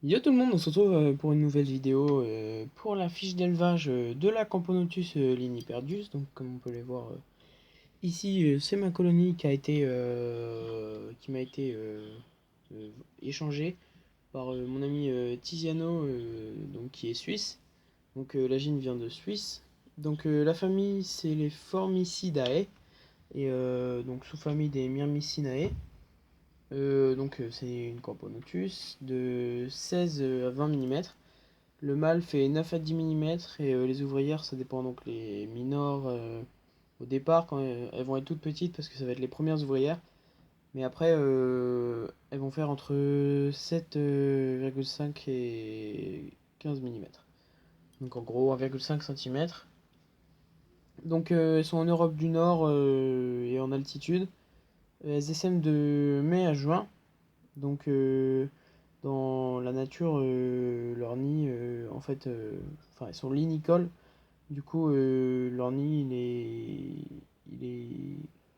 Yo tout le monde, on se retrouve pour une nouvelle vidéo pour la fiche d'élevage de la Camponotus liniperdius. Donc comme on peut les voir ici, c'est ma colonie qui m'a été euh, échangée par mon ami Tiziano, donc qui est suisse. Donc la gine vient de Suisse. Donc la famille c'est les Formicidae et donc sous-famille des Myrmicinae. C'est une Camponotus de 16 à 20 mm. Le mâle fait 9 à 10 mm et les ouvrières, ça dépend. Donc les minors, au départ, quand elles vont être toutes petites parce que ça va être les premières ouvrières. Mais après, elles vont faire entre 7,5 et 15 mm. Donc en gros 1,5 cm. Donc elles sont en Europe du Nord et en altitude. Elles essaiment de mai à juin. Donc dans la nature, leur nid, enfin, elles sont linicoles. Du coup, leur nid,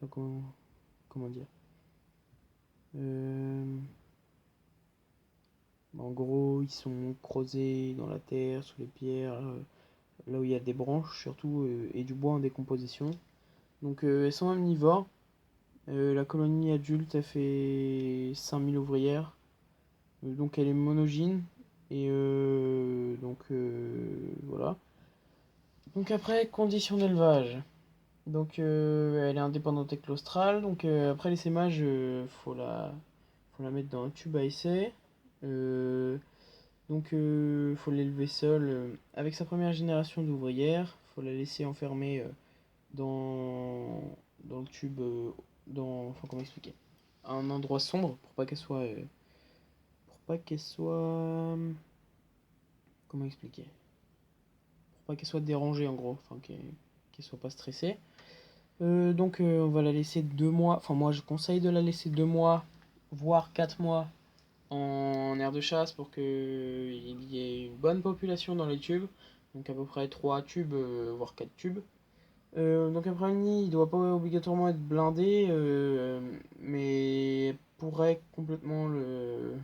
enfin, comment dire? Euh, En gros, ils sont creusés dans la terre, sous les pierres, là où il y a des branches surtout, et du bois en décomposition. Donc, elles sont omnivores. La colonie adulte a fait 5000 ouvrières. Donc elle est monogyne. Et voilà. Donc après, conditions d'élevage. Donc elle est indépendante et claustrale. Donc après l'essaimage, faut la mettre dans un tube à essai. Euh, faut l'élever seule avec sa première génération d'ouvrières. Faut la laisser enfermée dans, dans le tube, enfin comment expliquer, à un endroit sombre pour pas qu'elle soit, comment expliquer, pour pas qu'elle soit dérangée en gros, enfin qu'elle soit pas stressée. On va la laisser 2 mois, enfin moi je conseille de la laisser 2 mois, voire 4 mois en aire de chasse pour qu'il y ait une bonne population dans les tubes. Donc à peu près 3 tubes, voire 4 tubes. Donc après le nid, il doit pas obligatoirement être blindé, mais pourrait complètement le...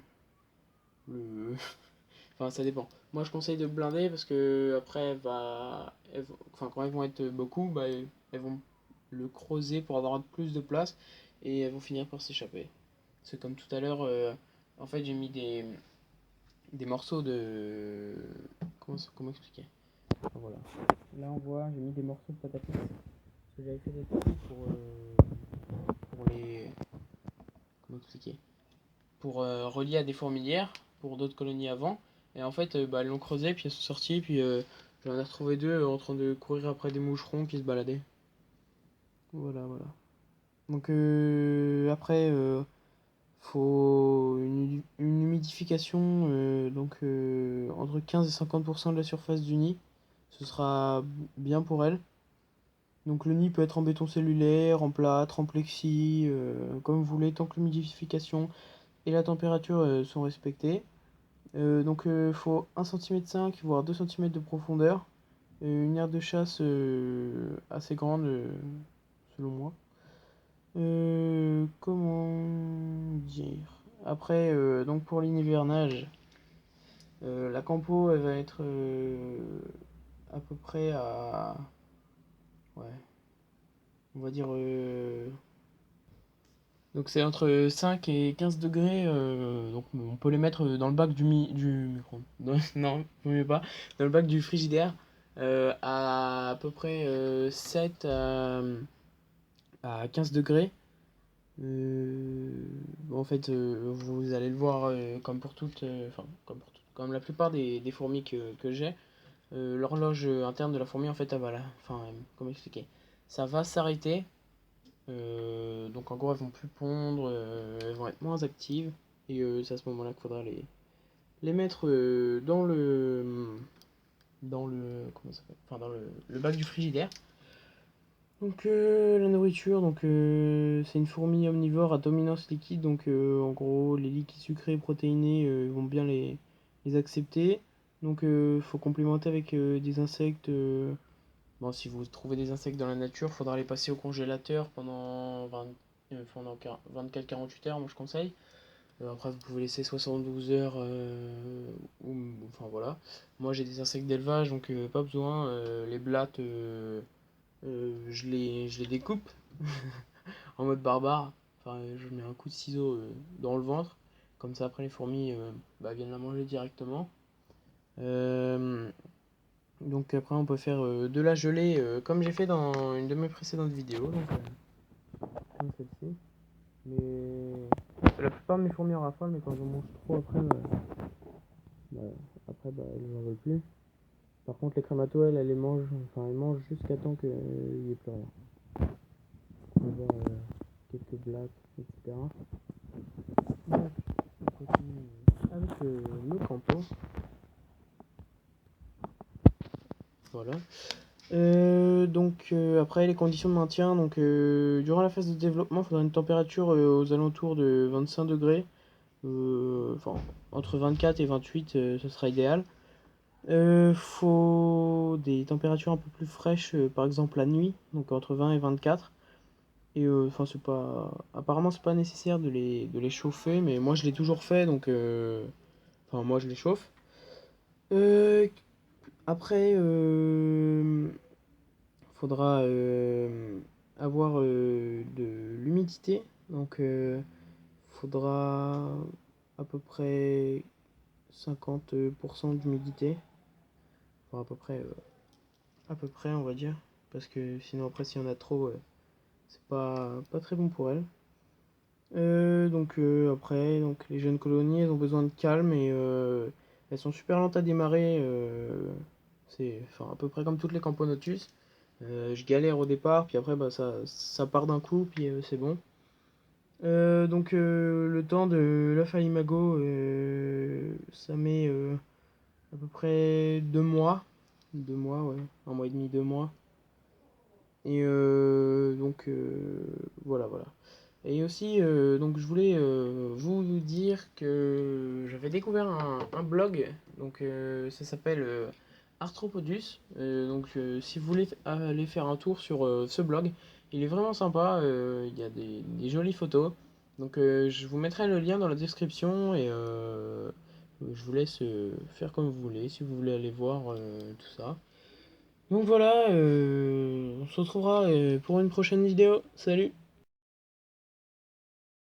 Enfin ça dépend. Moi je conseille de blinder parce que après enfin quand elles vont être beaucoup, bah, elles vont le creuser pour avoir plus de place et elles vont finir par s'échapper. C'est comme tout à l'heure, en fait j'ai mis des morceaux de... Comment expliquer? Enfin, voilà. Là on voit, j'ai mis des morceaux de patates parce que j'avais fait des petits pour les... Comment expliquer? Pour relier à des fourmilières, pour d'autres colonies avant. Et en fait, bah, elles l'ont creusé, puis elles sont sorties, puis j'en ai retrouvé deux en train de courir après des moucherons qui se baladaient. Voilà, voilà. Donc après, faut une humidification entre 15 et 50% de la surface du nid. Ce sera bien pour elle. Donc le nid peut être en béton cellulaire, en plâtre, en plexi, comme vous voulez, tant que l'humidification et la température sont respectées. Faut 1,5 cm, voire 2 cm de profondeur. Une aire de chasse assez grande, selon moi. Comment dire? Après, donc pour l'hivernage, la campo, elle va être à peu près à... Ouais, on va dire... donc c'est entre 5 et 15 degrés. Donc on peut les mettre dans le bac du micro. Non, vaut mieux pas. Dans le bac du frigidaire. À peu près 7 à 15 degrés. En fait, vous allez le voir comme pour toutes, enfin comme la plupart des fourmis que j'ai. L'horloge interne de la fourmi, en fait, comment expliquer? Ça va s'arrêter. Donc en gros, elles vont plus pondre, elles vont être moins actives. Et c'est à ce moment-là qu'il faudra les mettre dans le comment ça s'appelle? Enfin, dans le bac du frigidaire. Donc la nourriture, donc c'est une fourmi omnivore à dominance liquide, donc en gros les liquides sucrés et protéinés vont bien les accepter. Donc faut complémenter avec des insectes. Bon, si vous trouvez des insectes dans la nature, faudra les passer au congélateur pendant 24-48 heures, moi je conseille. Après vous pouvez laisser 72 heures enfin voilà. Moi j'ai des insectes d'élevage donc pas besoin. Les blattes je les découpe en mode barbare. Enfin, je mets un coup de ciseau dans le ventre. Comme ça, après, les fourmis viennent la manger directement. Euh, donc, après, on peut faire de la gelée, comme j'ai fait dans une de mes précédentes vidéos. Donc, comme celle-ci. Mais la plupart de mes fourmis en raffolent, mais quand j'en mange trop après, bah, elles n'en veulent plus. Par contre, les crématos, elles les mangent, enfin, elles mangent jusqu'à temps qu'il n'y ait plus rien. On va voir quelques blagues, etc. Donc, on continue avec le campo. Voilà. Après les conditions de maintien, durant la phase de développement, il faudra une température aux alentours de 25 degrés. Enfin, entre 24 et 28, ce sera idéal. Faut des températures un peu plus fraîches, par exemple la nuit, donc entre 20 et 24. Et enfin, c'est pas. Apparemment, c'est pas nécessaire de les chauffer, mais moi je l'ai toujours fait, donc. Enfin, moi je les chauffe. Euh, Après, faudra avoir de l'humidité. Donc, faudra à peu près 50% d'humidité. Enfin, à peu près, on va dire. Parce que sinon, après, s'il y en a trop, c'est pas très bon pour elles. Après, les jeunes colonies, elles ont besoin de calme et elles sont super lentes à démarrer. C'est enfin, à peu près comme toutes les Camponotus. Je galère au départ, puis après ça part d'un coup, puis c'est bon. Le temps de l'œuf à l'imago, ça met à peu près 2 mois. 2 mois, ouais. 1 mois et demi, 2 mois. Et voilà, voilà. Et aussi, je voulais vous dire que j'avais découvert un blog, ça s'appelle Arthropodus. Si vous voulez aller faire un tour sur ce blog, il est vraiment sympa, il y a des jolies photos. Je vous mettrai le lien dans la description et je vous laisse faire comme vous voulez, si vous voulez aller voir tout ça. Donc voilà, on se retrouvera pour une prochaine vidéo. Salut!